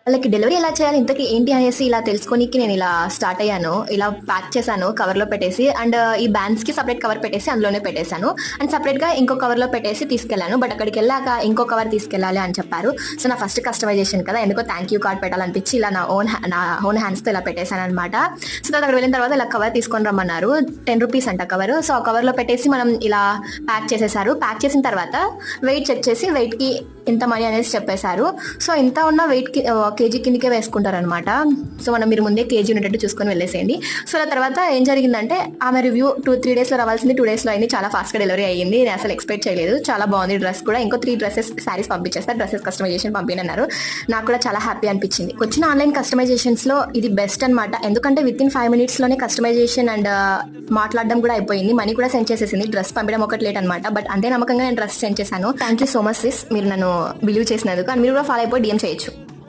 వాళ్ళకి డెలివరీ ఎలా చేయాలి ఇంతకీ ఏంటి అనేసి ఇలా తెలుసుకోనికి నేను ఇలా స్టార్ట్ అయ్యాను. ఇలా ప్యాక్ చేశాను కవర్‌లో పెట్టేసి. అండ్ ఈ బ్యాండ్స్‌కి సెపరేట్ కవర్ పెట్టేసి అందులోనే పెట్టేశాను. అండ్ సెపరేట్‌గా ఇంకో కవర్‌లో పెట్టేసి తీసుకెళ్ళాను. బట్ అక్కడికెళ్ళాక ఇంకో కవర్ తీసుకెళ్ళాలి అని చెప్పారు. సో, నా ఫస్ట్ కస్టమైజేషన్ కదా! ఎందుకో థాంక్ యూ కార్డ్ పెట్టాలనిపించి ఇలా నా ఓన్ హ్యాండ్స్‌తో ఇలా పెట్టేశాననమాట. సో, తర్వాత అక్కడికి వెళ్ళిన తర్వాత ఇలా కవర్ తీసుకొని రమ్మన్నారు. రూ. 10 అంట కవరు. సో, ఆ కవర్‌లో పెట్టేసి మనం ఇలా ప్యాక్ చేసేశారు. ప్యాక్ చేసిన తర్వాత వెయిట్ చెక్ చేసి వెయిట్‌కి ఇంత మనీ అనేసి చెప్పేశారు. సో, ఇంత ఉన్న వెయిట్‌కి కేజీ కిందకే వేసుకుంటారనమాట. సో, మీరు ముందే కేజీ ఉండేటట్టు చూసుకొని వెళ్ళేసేయండి. సో, ఆ తర్వాత ఏం జరిగిందంటే ఆమె రివ్యూ 3 డేస్‌లో రావాల్సింది 2 డేస్‌లో అయింది. చాలా ఫాస్ట్‌గా డెలివరీ అయ్యింది. నేను అసలు ఎక్స్పెక్ట్ చేయలేదు. చాలా బాగుంది డ్రెస్ కూడా. ఇంకో 3 శారీస్ పంపించేస్తారు. డ్రెసెస్ కస్టమైజేషన్ పంపినన్నారు. నాకు కూడా చాలా హ్యాపీ అనిపించింది. వచ్చిన ఆన్లైన్ కస్టమైజేషన్స్‌లో ఇది బెస్ట్ అనమాట. ఎందుకంటే వితిన్ 5 మినిట్స్‌లోనే కస్టమైజేషన్ అండ్ మాట్లాడడం కూడా అయిపోయింది. మనీ కూడా సెండ్ చేసేసింది. డ్రెస్ పంపించడం ఒకటి లేట్ అనమాట. బట్ అంతే నమ్మకంగా నేను డ్రెస్ సెండ్ చేశాను. Thank you so much sis. మీరు నన్ను బిలీవ్ చేసినందుకు. అండ్ మీరు కూడా ఫాలో అయిపోయి DM చేయొచ్చు.